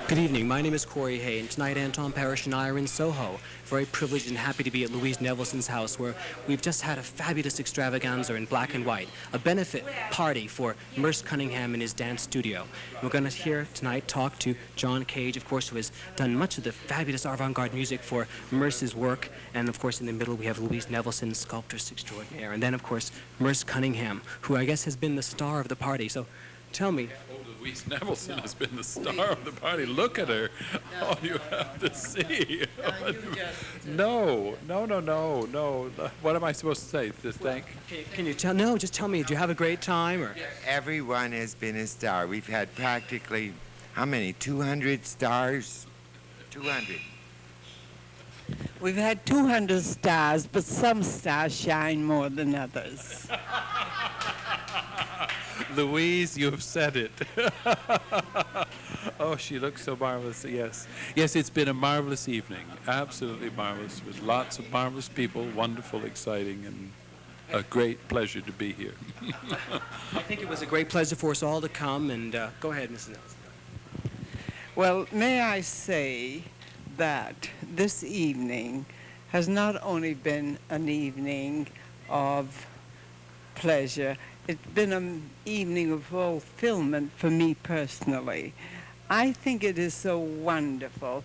Good evening. My name is Couri Hay, and tonight Anton Perich and I are in SoHo. Very privileged and happy to be at Louise Nevelson's house, where we've just had a fabulous extravaganza in black and white, a benefit party for Merce Cunningham in his dance studio. We're going to hear tonight talk to John Cage, of course, who has done much of the fabulous avant-garde music for Merce's work. And, of course, in the middle we have Louise Nevelson, sculptress extraordinaire. And then, of course, Merce Cunningham, who I guess has been the star of the party. So tell me. Louise Nevelson has been the star of the party. Look at her. All you have to see. No. What am I supposed to say? Just thank? Can you tell? No, just tell me. Did you have a great time? Or? Everyone has been a star. We've had practically, how many? 200 stars? 200. We've had 200 stars, but some stars shine more than others. Louise, you've said it. Oh, she looks so marvelous. Yes. Yes, it's been a marvelous evening. Absolutely marvelous, with lots of marvelous people, wonderful, exciting, and a great pleasure to be here. I think it was a great pleasure for us all to come, and go ahead, Mrs. Nelson. Well, may I say that this evening has not only been an evening of pleasure, it's been an evening of fulfillment for me personally. I think it is so wonderful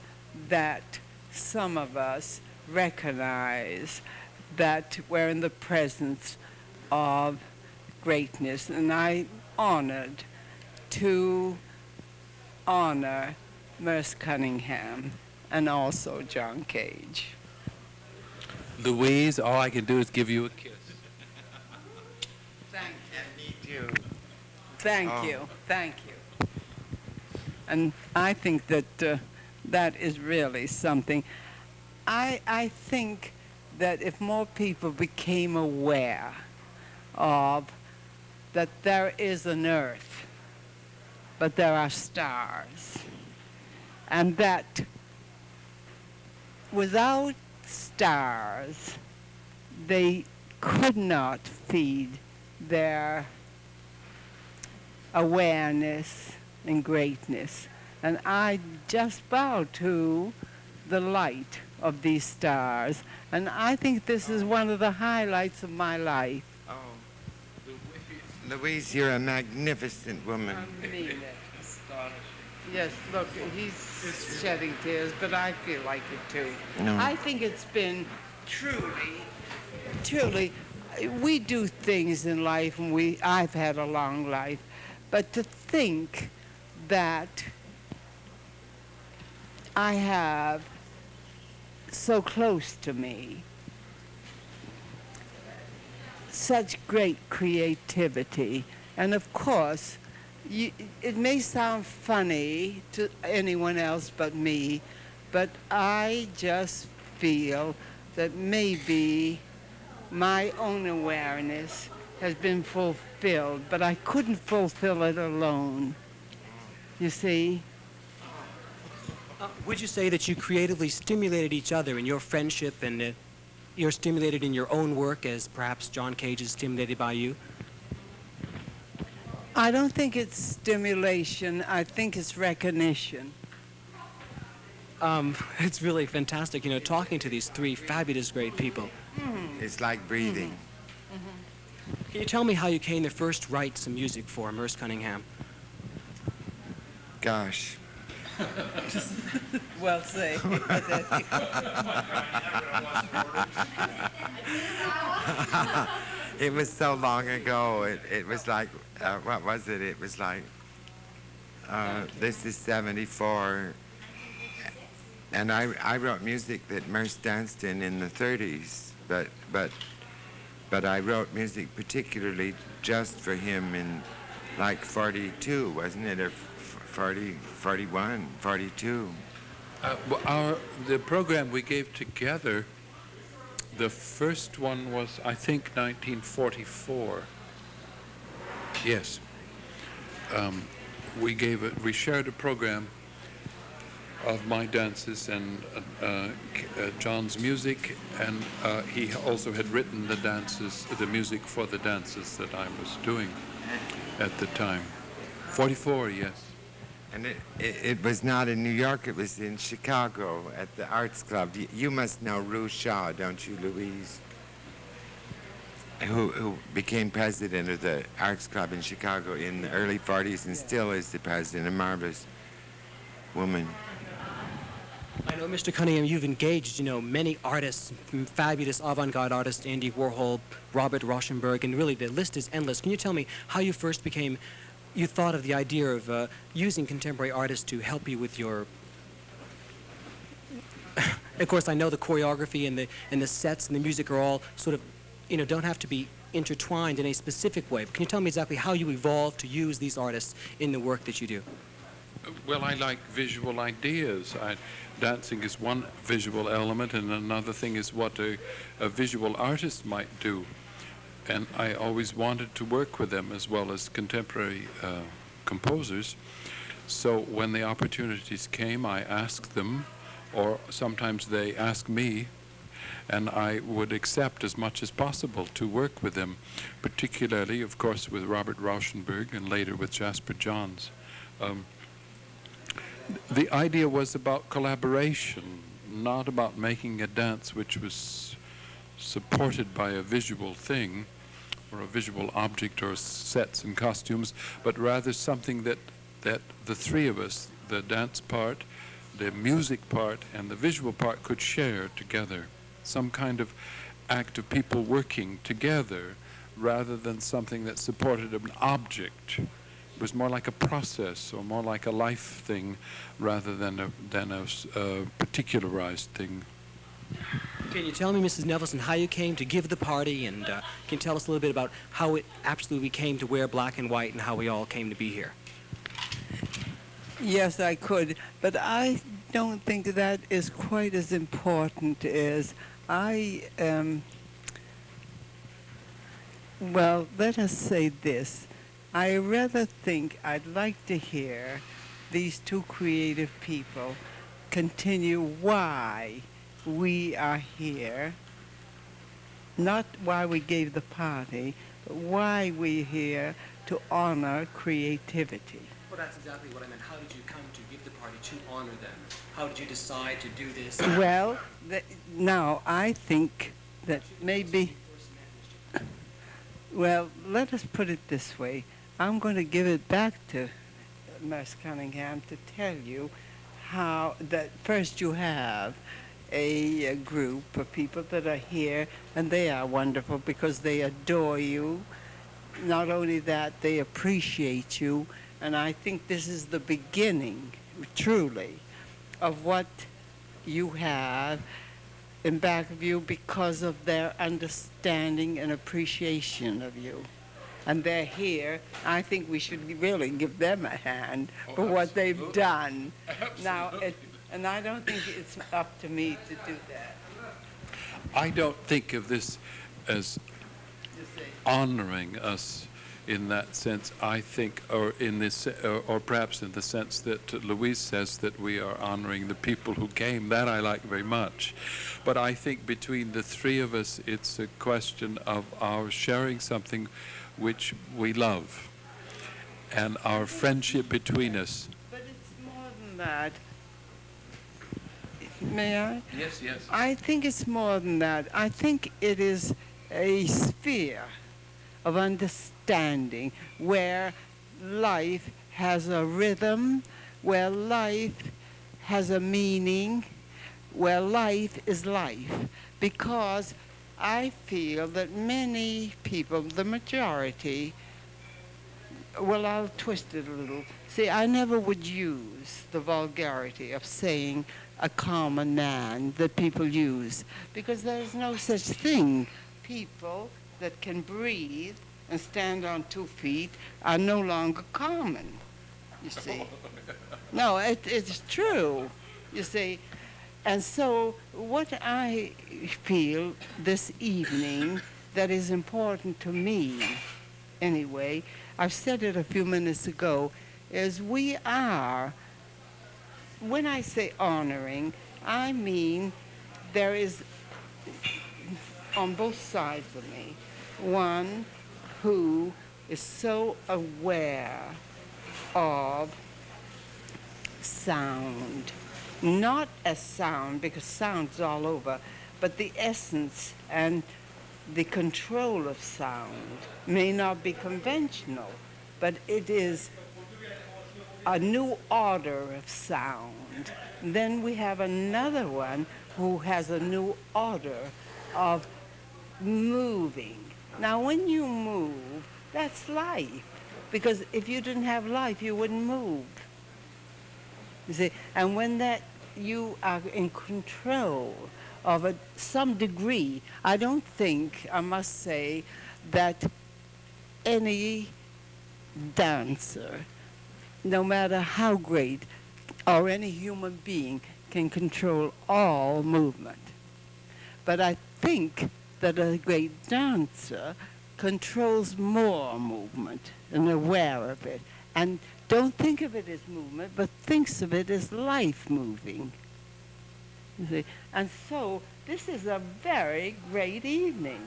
that some of us recognize that we're in the presence of greatness, and I'm honored to honor Merce Cunningham and also John Cage. Louise, all I can do is give you a kiss. Thank you. And I think that that is really something. I think that if more people became aware of that there is an earth, but there are stars, and that without stars, they could not feed their awareness and greatness. And I just bow to the light of these stars. And I think this is one of the highlights of my life. Oh, Louise, you're a magnificent woman. I mean it. Yes, look, he's shedding tears, but I feel like it too. No. I think it's been truly, we do things in life, and I've had a long life, but to think that I have so close to me such great creativity, and of course, it may sound funny to anyone else but me, but I just feel that maybe my own awareness has been fulfilled, but I couldn't fulfill it alone. You see? Would you say that you creatively stimulated each other in your friendship, and you're stimulated in your own work as perhaps John Cage is stimulated by you? I don't think it's stimulation. I think it's recognition. It's really fantastic, you know, talking to these three fabulous, great people. It's like breathing. Can you tell me how you came to first write some music for Merce Cunningham? Gosh. Well said. It was so long ago. It was like, what was it? It was like, this is 74. And I wrote music that Merce danced in the 30s, but I wrote music particularly just for him in like 42, wasn't it? Or 40, 41, 42. The program we gave together, the first one was, I think, 1944. Yes. We shared a program of my dances and John's music, and he also had written the music for the dances that I was doing at the time. 44, yes. And it was not in New York, it was in Chicago at the Arts Club. You must know Ruth Shaw, don't you, Louise? Who became president of the Arts Club in Chicago in the early 40s and still is the president, a marvelous woman. I know, Mr. Cunningham, you've engaged, many artists, fabulous avant-garde artists, Andy Warhol, Robert Rauschenberg, and really the list is endless. Can you tell me how you first you thought of the idea of using contemporary artists to help you with your... Of course, I know the choreography and the sets and the music are all sort of, don't have to be intertwined in a specific way. But can you tell me exactly how you evolved to use these artists in the work that you do? Well, I like visual ideas. Dancing is one visual element, and another thing is what a visual artist might do. And I always wanted to work with them as well as contemporary composers. So when the opportunities came, I asked them, or sometimes they asked me, and I would accept as much as possible to work with them, particularly, of course, with Robert Rauschenberg and later with Jasper Johns. The idea was about collaboration, not about making a dance which was supported by a visual thing or a visual object or sets and costumes, but rather something that the three of us, the dance part, the music part, and the visual part could share together. Some kind of act of people working together rather than something that supported an object. It was more like a process or more like a life thing rather than a particularized thing. Can you tell me, Mrs. Nevelson, how you came to give the party, and can you tell us a little bit about how it absolutely came to wear black and white and how we all came to be here? Yes, I could, but I don't think that is quite as important as well, let us say this. I rather think I'd like to hear these two creative people continue why we are here, not why we gave the party, but why we're here to honor creativity. Well, that's exactly what I meant. How did you come to give the party to honor them? How did you decide to do this? Well, now I think that maybe, well, let us put it this way. I'm going to give it back to Merce Cunningham to tell you how that first you have a group of people that are here, and they are wonderful because they adore you. Not only that, they appreciate you, and I think this is the beginning, truly, of what you have in back of you because of their understanding and appreciation of you. And they're here. I think we should really give them a hand for what they've done. Absolutely. Now, and I don't think it's up to me to do that. I don't think of this as honoring us in that sense. I think, or in this, or perhaps in the sense that Louise says that we are honoring the people who came. That I like very much. But I think between the three of us, it's a question of our sharing something which we love, and our friendship between us. But it's more than that. May I? Yes, yes. I think it's more than that. I think it is a sphere of understanding where life has a rhythm, where life has a meaning, where life is life. Because I feel that many people, the majority, well, I'll twist it a little. See, I never would use the vulgarity of saying a common man that people use, because there's no such thing. People that can breathe and stand on 2 feet are no longer common, you see. No, it's true, you see. And so what I feel this evening that is important to me, anyway, I've said it a few minutes ago, is we are, when I say honoring, I mean there is, on both sides of me, one who is so aware of sound. Not as sound, because sound's all over, but the essence and the control of sound may not be conventional, but it is a new order of sound. Then we have another one who has a new order of moving. Now, when you move, that's life, because if you didn't have life, you wouldn't move. You see, and when that you are in control of some degree, I don't think, I must say, that any dancer, no matter how great, or any human being can control all movement. But I think that a great dancer controls more movement and aware of it, and don't think of it as movement, but thinks of it as life moving. You see? And so this is a very great evening,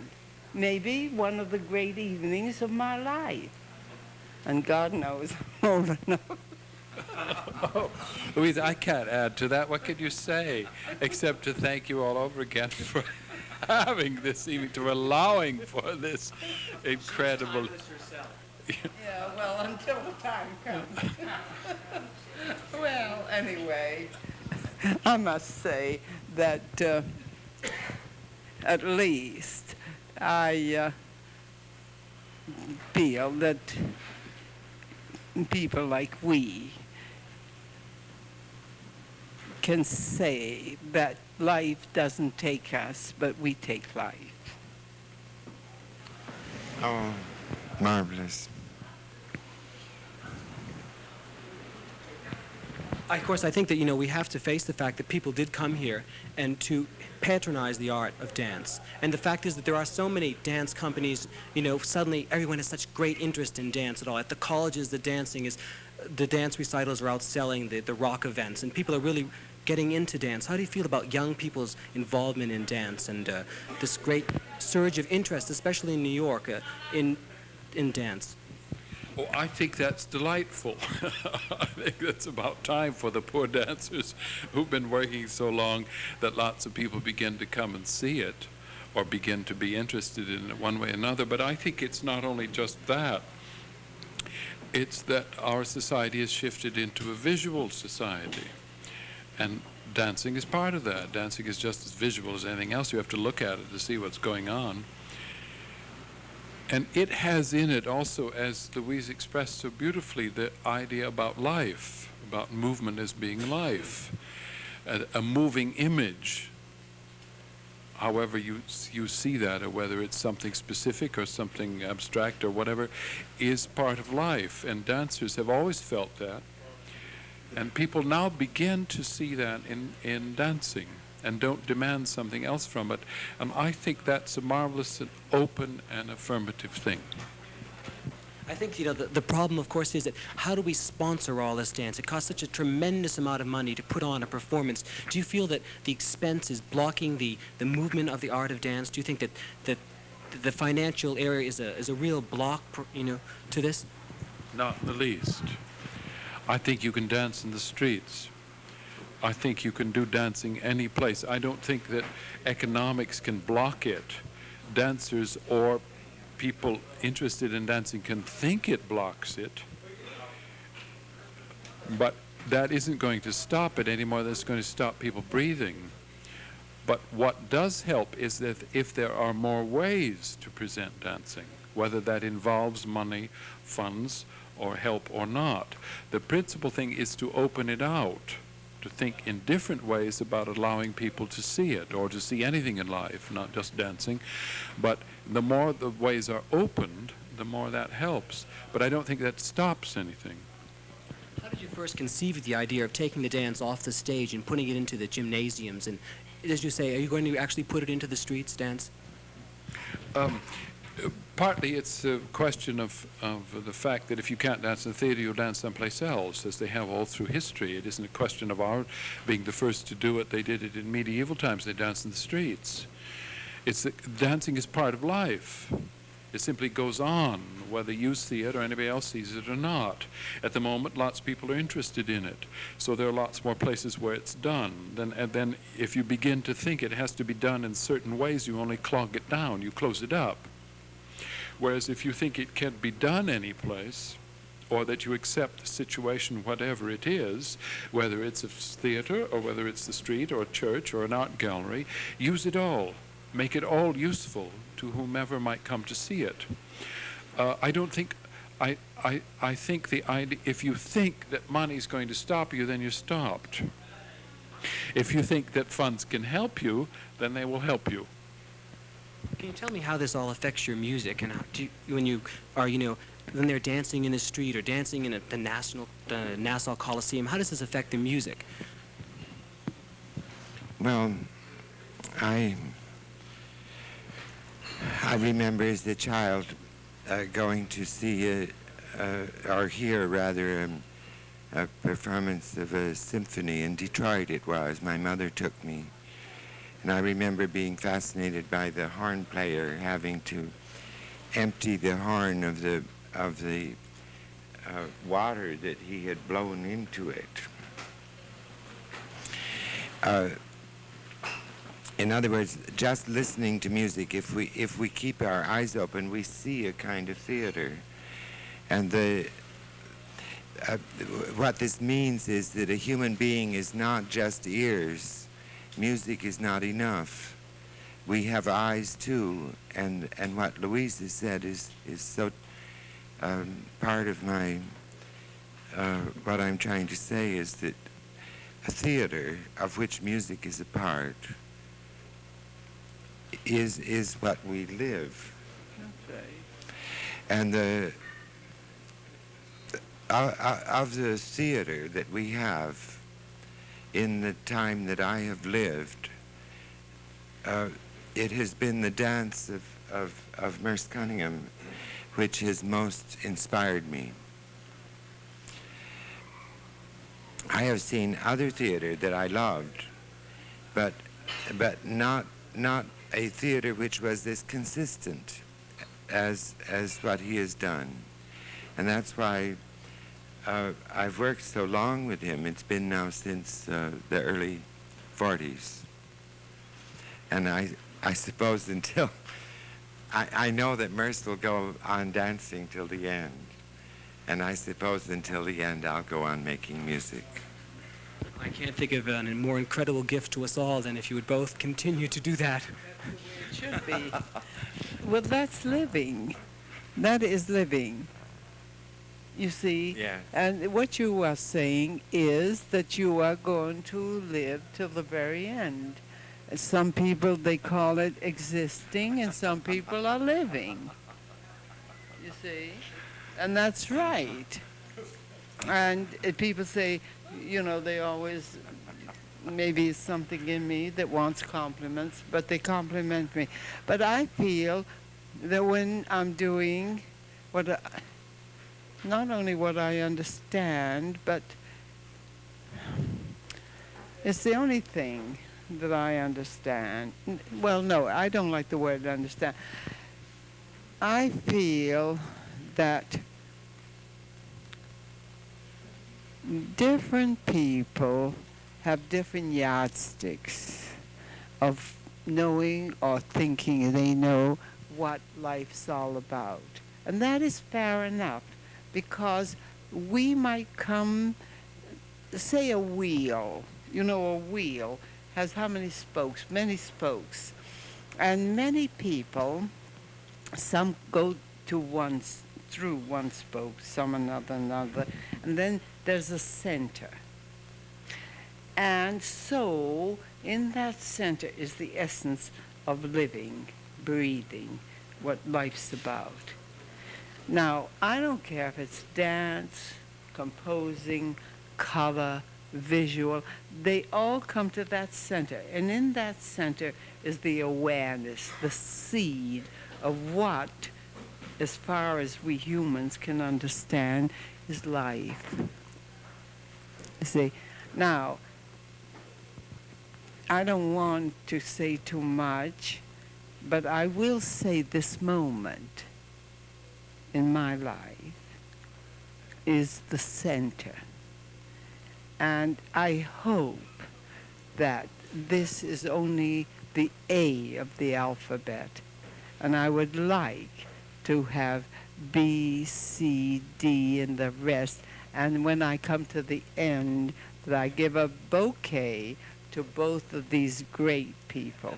maybe one of the great evenings of my life. And God knows I'm old enough. Oh, Louise, I can't add to that. What could you say except to thank you all over again for having this evening, to allowing for this incredible... Yeah, well, until the time comes. Well, anyway, I must say that at least I feel that people like we can say that life doesn't take us, but we take life. Oh, marvelous. Of course, I think that, we have to face the fact that people did come here and to patronize the art of dance. And the fact is that there are so many dance companies, suddenly everyone has such great interest in dance at all. At the colleges, the dance recitals are outselling the rock events, and people are really getting into dance. How do you feel about young people's involvement in dance and this great surge of interest, especially in New York, in dance? Oh, I think that's delightful. I think that's about time for the poor dancers who've been working so long that lots of people begin to come and see it or begin to be interested in it one way or another. But I think it's not only just that. It's that our society has shifted into a visual society. And dancing is part of that. Dancing is just as visual as anything else. You have to look at it to see what's going on. And it has in it also, as Louise expressed so beautifully, the idea about life, about movement as being life, a moving image. However you see that, or whether it's something specific or something abstract or whatever, is part of life. And dancers have always felt that. And people now begin to see that in dancing, and don't demand something else from it. And I think that's a marvelous and open and affirmative thing. I think, the problem, of course, is that how do we sponsor all this dance? It costs such a tremendous amount of money to put on a performance. Do you feel that the expense is blocking the movement of the art of dance? Do you think that the financial area is a real block, to this? Not in the least. I think you can dance in the streets. I think you can do dancing any place. I don't think that economics can block it. Dancers or people interested in dancing can think it blocks it, but that isn't going to stop it any more than it's going to stop people breathing. But what does help is that if there are more ways to present dancing, whether that involves money, funds, or help or not, the principal thing is to open it out, to think in different ways about allowing people to see it, or to see anything in life, not just dancing. But the more the ways are opened, the more that helps. But I don't think that stops anything. How did you first conceive of the idea of taking the dance off the stage and putting it into the gymnasiums? And as you say, are you going to actually put it into the streets, dance? Partly it's a question of the fact that if you can't dance in the theater, you'll dance someplace else, as they have all through history. It isn't a question of our being the first to do it. They did it in medieval times. They danced in the streets. It's that dancing is part of life. It simply goes on, whether you see it or anybody else sees it or not. At the moment, lots of people are interested in it. So there are lots more places where it's done. And then if you begin to think it has to be done in certain ways, you only clog it down, you close it up. Whereas if you think it can be done any place, or that you accept the situation, whatever it is, whether it's a theater or whether it's the street or a church or an art gallery, use it all. Make it all useful to whomever might come to see it. I think the idea, if you think that money's going to stop you, then you're stopped. If you think that funds can help you, then they will help you. Can you tell me how this all affects your music, and how when you are, when they're dancing in the street or dancing in the Nassau Coliseum, how does this affect the music? Well, I remember as a child going to see or hear rather a performance of a symphony in Detroit. It was. My mother took me, and I remember being fascinated by the horn player having to empty the horn of the water that he had blown into it. In other words, just listening to music, if we keep our eyes open, we see a kind of theater. And what this means is that a human being is not just ears. Music is not enough. We have eyes too, and what Louise has said is so part of my what I'm trying to say is that a theater of which music is a part is what we live. Okay. And of the theater that we have in the time that I have lived, it has been the dance of Merce Cunningham which has most inspired me. I have seen other theater that I loved, but not a theater which was as consistent as what he has done. And that's why I've worked so long with him. It's been now since the early 40s. And I suppose until, I know that Merce will go on dancing till the end. And I suppose until the end I'll go on making music. I can't think of a more incredible gift to us all than if you would both continue to do that. It should be. Well, that's living. That is living. You see? Yeah. And what you are saying is that you are going to live till the very end. Some people, they call it existing, and some people are living. You see? And that's right. And people say, they always, maybe it's something in me that wants compliments, but they compliment me. But I feel that when I'm doing not only what I understand, but it's the only thing that I understand. Well, no, I don't like the word understand. I feel that different people have different yardsticks of knowing or thinking they know what life's all about. And that is fair enough, because we might come, say a wheel. A wheel has how many spokes? Many spokes. And many people, some go to through one spoke, some another, and then there's a center. And so in that center is the essence of living, breathing, what life's about. Now, I don't care if it's dance, composing, color, visual, they all come to that center. And in that center is the awareness, the seed of what, as far as we humans can understand, is life. You see, now, I don't want to say too much, but I will say this moment in my life is the center. And I hope that this is only the A of the alphabet. And I would like to have B, C, D, and the rest. And when I come to the end, that I give a bouquet to both of these great people.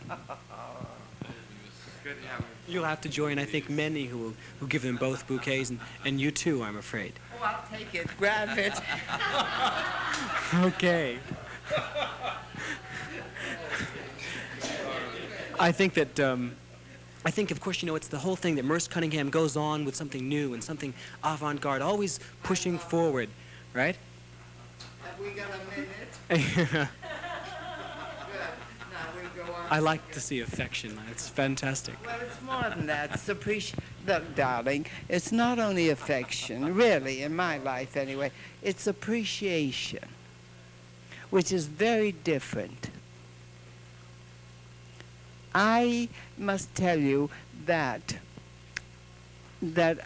You'll have to join, I think, many who give them both bouquets, and you too, I'm afraid. Oh, I'll take it. Grab it. Okay. I think that, of course, you know, it's the whole thing that Merce Cunningham goes on with something new and something avant-garde, always pushing forward, right? Have we got a minute? I like to see affection. It's fantastic. Well, it's more than that. It's appreciation. Look, darling, it's not only affection, really, in my life anyway. It's appreciation, which is very different. I must tell you that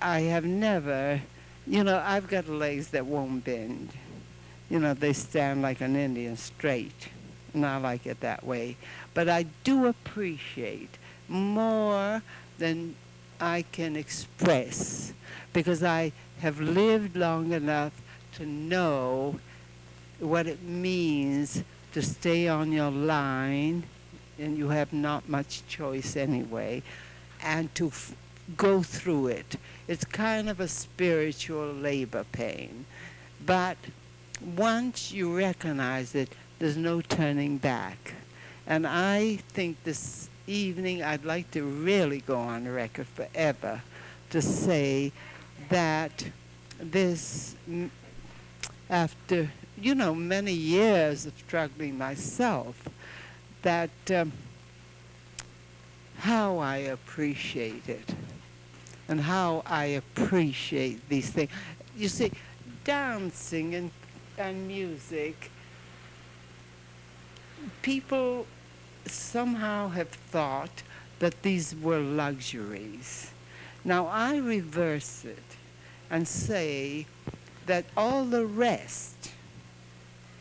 I have never, you know, I've got legs that won't bend. You know, they stand like an Indian straight, and I like it that way. But I do appreciate more than I can express, because I have lived long enough to know what it means to stay on your line, and you have not much choice anyway, and to go through it. It's kind of a spiritual labor pain. But once you recognize it, there's no turning back. And I think this evening I'd like to really go on record forever to say that this, after, you know, many years of struggling myself, that how I appreciate it and how I appreciate these things. You see, dancing and music, people somehow have thought that these were luxuries. Now I reverse it and say that all the rest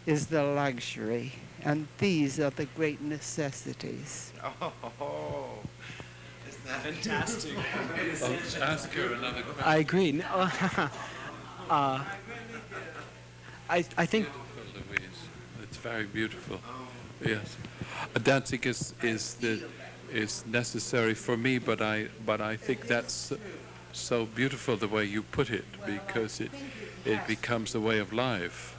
is the luxury, and these are the great necessities. Oh, isn't that Fantastic. I'll ask her another question. I agree. No, I think Beautiful, Louise. It's very beautiful. Yes, dancing is necessary for me, but I think that's so beautiful the way you put it, because it becomes a way of life.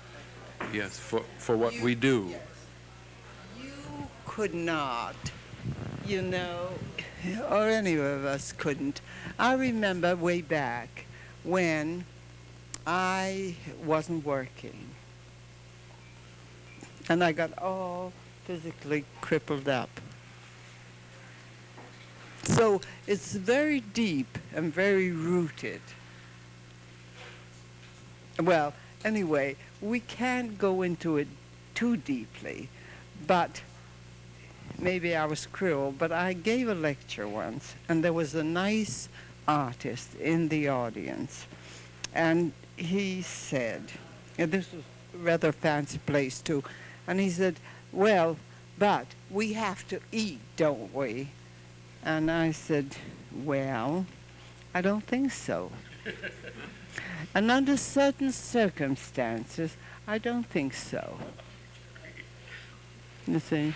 Yes, for what we do. You could not, you know, or any of us couldn't. I remember way back when I wasn't working, and I got all physically crippled up. So it's very deep and very rooted. Well, anyway, we can't go into it too deeply, but maybe I was cruel, but I gave a lecture once, and there was a nice artist in the audience, and he said, and this was a rather fancy place too, and he said, well, but we have to eat, don't we? And I said, well, I don't think so. And under certain circumstances, I don't think so. You see?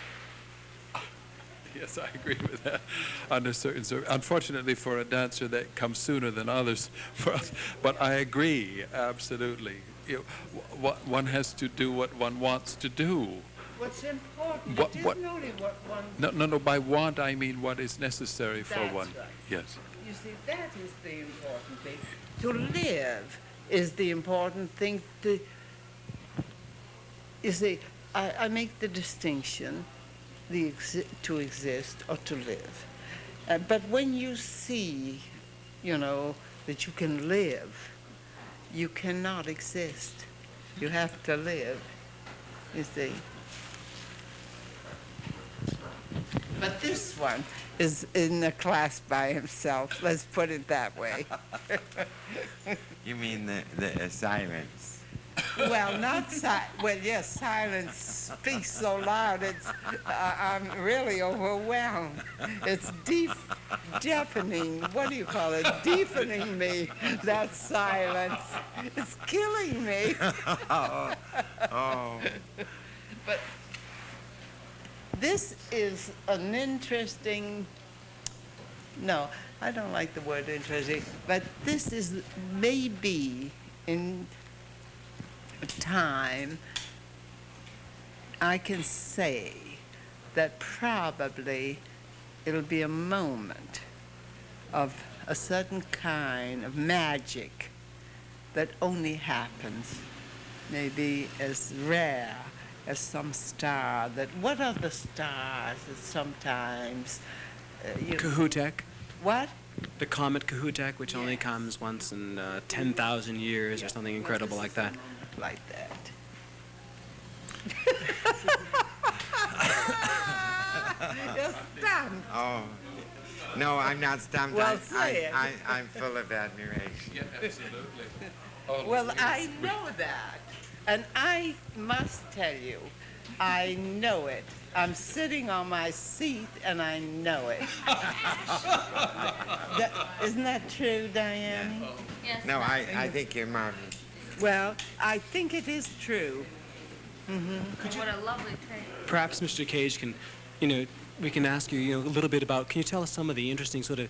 Yes, I agree with that. Under certain unfortunately, for a dancer, that comes sooner than others for us. But I agree, absolutely. One has to do what one wants to do. What's important? What- It what- isn't only what one. No. By want, I mean what is necessary for That's one. right. Yes. You see, that is the important thing. To live is the important thing. You see, I make the distinction, to exist or to live. But when you see, you know, that you can live, you cannot exist. You have to live, you see. But this one is in a class by himself. Let's put it that way. You mean the silence? Well, not well, yes, silence speaks so loud. I'm really overwhelmed. It's deafening. What do you call it? Deafening me. That silence. It's killing me. Oh. But this is an interesting. No, I don't like the word interesting. But this is maybe in time, I can say that probably it'll be a moment of a certain kind of magic that only happens, maybe as rare as some star. That what are the stars that sometimes Cahutek, what? the comet Cahutek, which only comes once in 10,000 years or something incredible like that. Like that. You're stumped. Oh. No, I'm not stumped. Well, say it. I'm full of admiration. Yeah, absolutely. Well, I know that. And I must tell you, I know it. I'm sitting on my seat and I know it. Isn't that true, Diane? Yes. No, I think you're marvelous. Well, I think it is true. What a lovely take. Perhaps Mr. Cage can, we can ask you, a little bit about, can you tell us some of the interesting sort of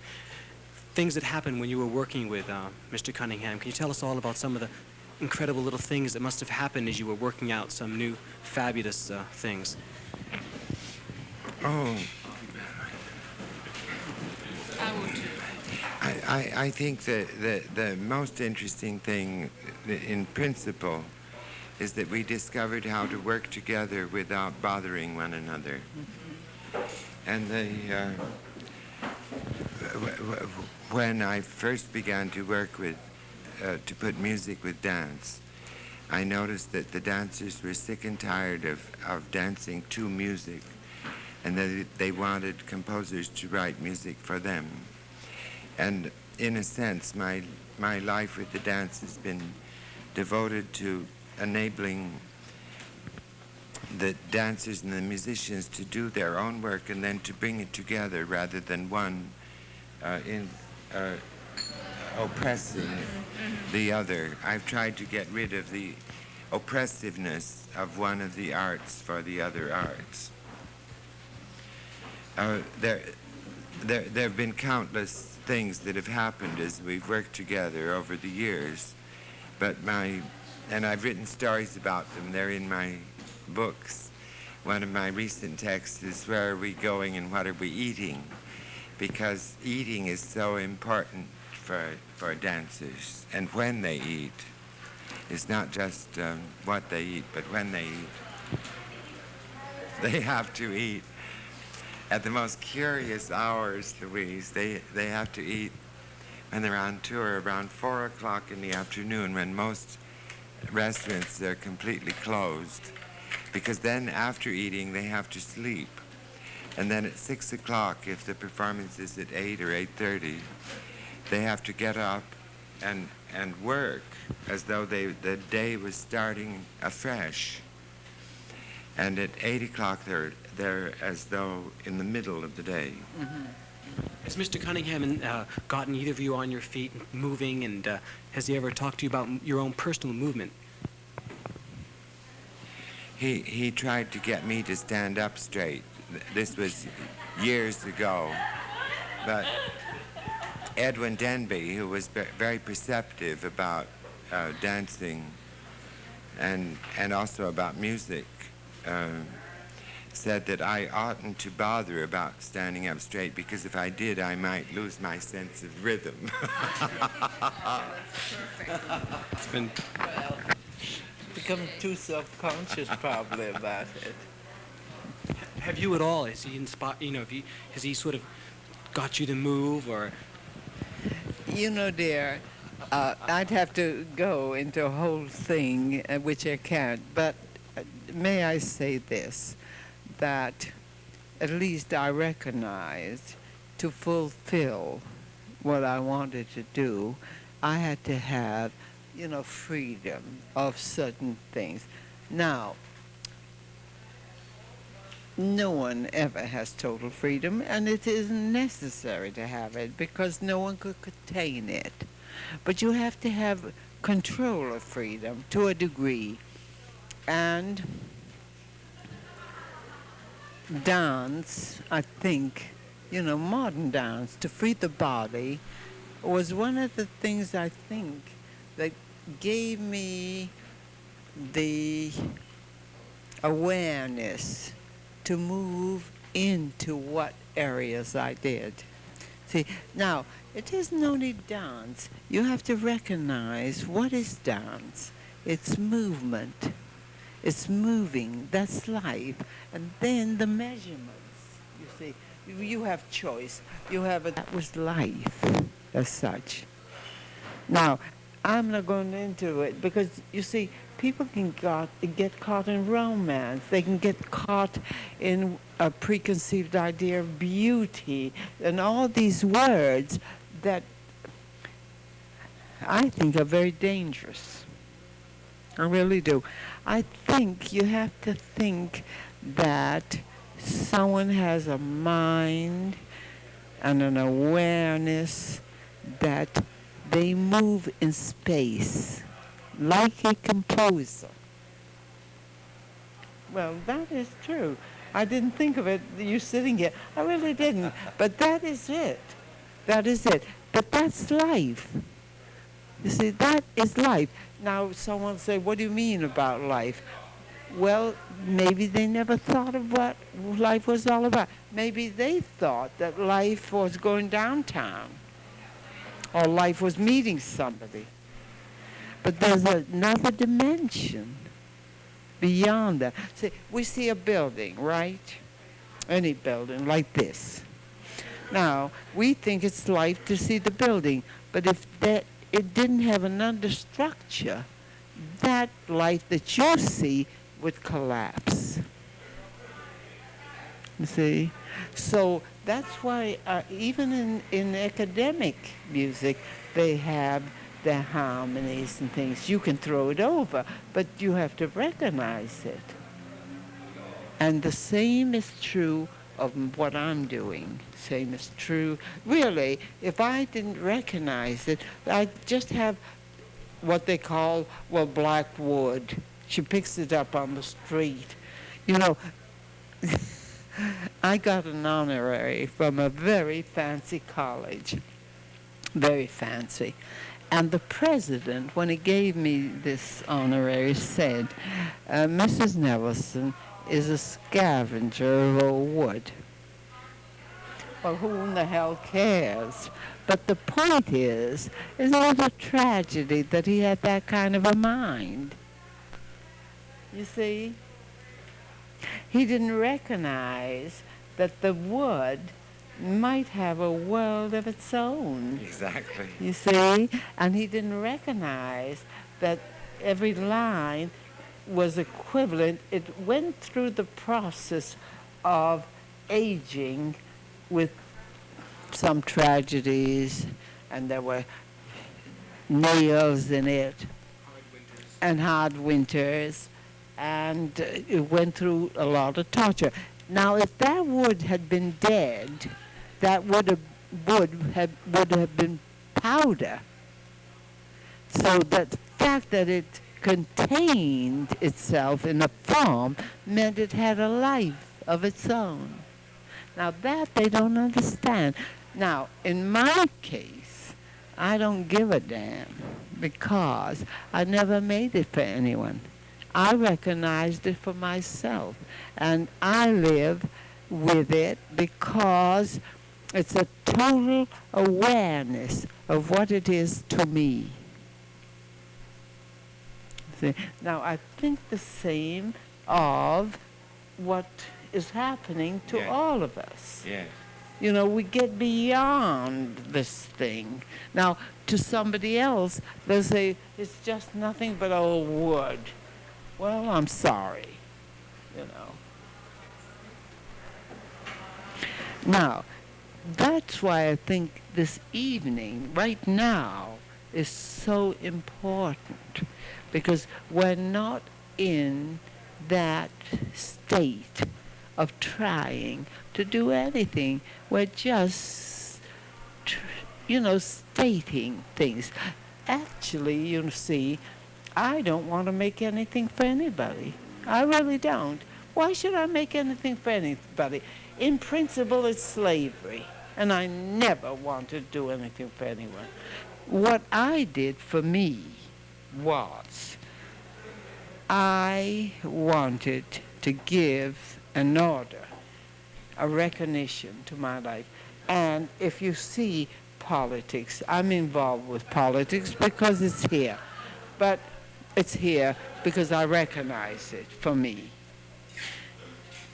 things that happened when you were working with Mr. Cunningham? Can you tell us all about some of the incredible little things that must have happened as you were working out some new fabulous things? Oh. I would too. I think the most interesting thing in principle is that we discovered how to work together without bothering one another. And when I first began to work with, to put music with dance, I noticed that the dancers were sick and tired of dancing to music, and that they wanted composers to write music for them. And in a sense, my life with the dance has been devoted to enabling the dancers and the musicians to do their own work and then to bring it together rather than one oppressing the other. I've tried to get rid of the oppressiveness of one of the arts for the other arts. There have been countless things that have happened as we've worked together over the years, and I've written stories about them. They're in my books. One of my recent texts is "Where are we going and what are we eating?" Because eating is so important for dancers, and when they eat. It's not just what they eat, but when they eat. They have to eat at the most curious hours, Louise. They have to eat when they're on tour around 4 o'clock in the afternoon, when most restaurants are completely closed, because then after eating they have to sleep. And then at 6 o'clock, if the performance is at 8 or 8:30, they have to get up and work as though the day was starting afresh. And at 8 o'clock, they're as though in the middle of the day. Has Mr. Cunningham gotten either of you on your feet, moving, and has he ever talked to you about your own personal movement? He tried to get me to stand up straight. This was years ago. But Edwin Denby, who was very perceptive about dancing and also about music, said that I oughtn't to bother about standing up straight, because if I did, I might lose my sense of rhythm. It's been Become too self-conscious probably about it. Have you at all? Has he inspired? Has he sort of got you to move, or? You know, dear, I'd have to go into a whole thing, which I can't. But may I say this, that at least I recognized to fulfill what I wanted to do, I had to have, freedom of certain things. Now, no one ever has total freedom, and it isn't necessary to have it because no one could contain it. But you have to have control of freedom to a degree. And dance, I think, modern dance, to free the body, was one of the things I think that gave me the awareness to move into what areas I did. See, now, it isn't only dance. You have to recognize what is dance. It's movement. It's moving. That's life. And then the measurements, you see. You have choice. That was life as such. Now, I'm not going into it because, you see, people can get caught in romance. They can get caught in a preconceived idea of beauty and all these words that I think are very dangerous. I really do. I think you have to think that someone has a mind and an awareness that they move in space like a composer. Well, that is true. I didn't think of it, you sitting here. I really didn't. But that is it. That is it. But that's life. You see, that is life. Now, someone say, what do you mean about life? Well, maybe they never thought of what life was all about. Maybe they thought that life was going downtown or life was meeting somebody. But there's another dimension beyond that. See, we see a building, right? Any building like this. Now, we think it's life to see the building, but if it didn't have another structure, that life that you see would collapse. You see? So that's why even in academic music, they have their harmonies and things. You can throw it over, but you have to recognize it. And the same is true of what I'm doing. Same is true. Really, if I didn't recognize it, I'd just have what they call, black wood. She picks it up on the street. I got an honorary from a very fancy college. Very fancy. And the president, when he gave me this honorary, said, Mrs. Nevelson is a scavenger of old wood. Well, who in the hell cares? But the point is it was a tragedy that he had that kind of a mind. You see? He didn't recognize that the wood might have a world of its own. Exactly. You see? And he didn't recognize that every line was equivalent. It went through the process of aging with some tragedies, and there were nails in it, and hard winters, and it went through a lot of torture. Now, if that wood had been dead, that would have been powder. So the fact that it contained itself in a form meant it had a life of its own. Now that they don't understand. Now, in my case, I don't give a damn because I never made it for anyone. I recognized it for myself, and I live with it because it's a total awareness of what it is to me. See? Now, I think the same of what is happening to all of us. Yes. We get beyond this thing. Now, to somebody else, they'll say, it's just nothing but old wood. Well, I'm sorry, Now, that's why I think this evening, right now, is so important, because we're not in that state of trying to do anything. We're just, stating things. Actually, you see, I don't want to make anything for anybody. I really don't. Why should I make anything for anybody? In principle, it's slavery, and I never want to do anything for anyone. What I did for me was I wanted to give an order, a recognition to my life. And if you see politics, I'm involved with politics because it's here. But it's here because I recognize it for me.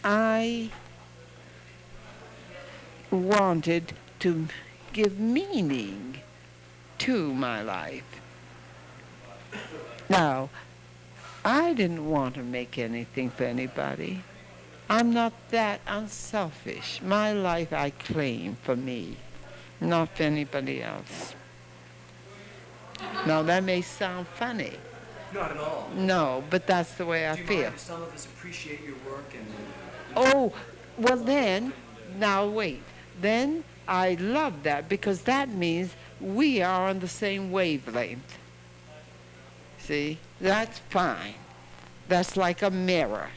I wanted to give meaning to my life. Now, I didn't want to make anything for anybody. I'm not that unselfish. My life I claim for me, not for anybody else. Now, that may sound funny. Not at all. No, but that's the way I Do you feel. mind if some of us appreciate your work and... Oh, well then, now wait. Then I love that, because that means we are on the same wavelength. See, that's fine. That's like a mirror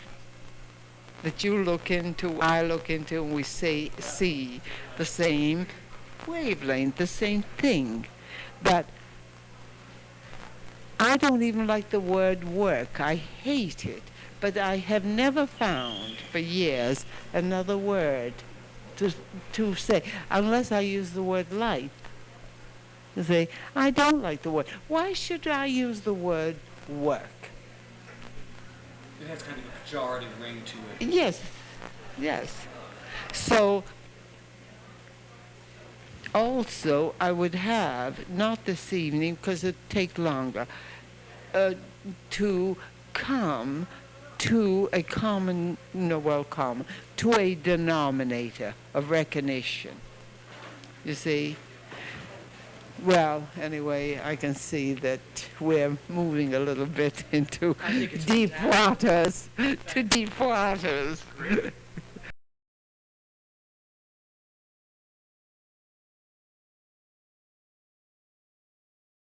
that you look into, I look into, and we see the same wavelength, the same thing. But I don't even like the word work. I hate it. But I have never found for years another word to say, unless I use the word life. You say, I don't like the word. Why should I use the word work? It has kind of a pejorative ring to it. Yes, yes. So, also, I would have, not this evening, because it takes longer, to come to a to a denominator of recognition. You see? Well, anyway, I can see that we're moving a little bit into deep waters, to deep waters.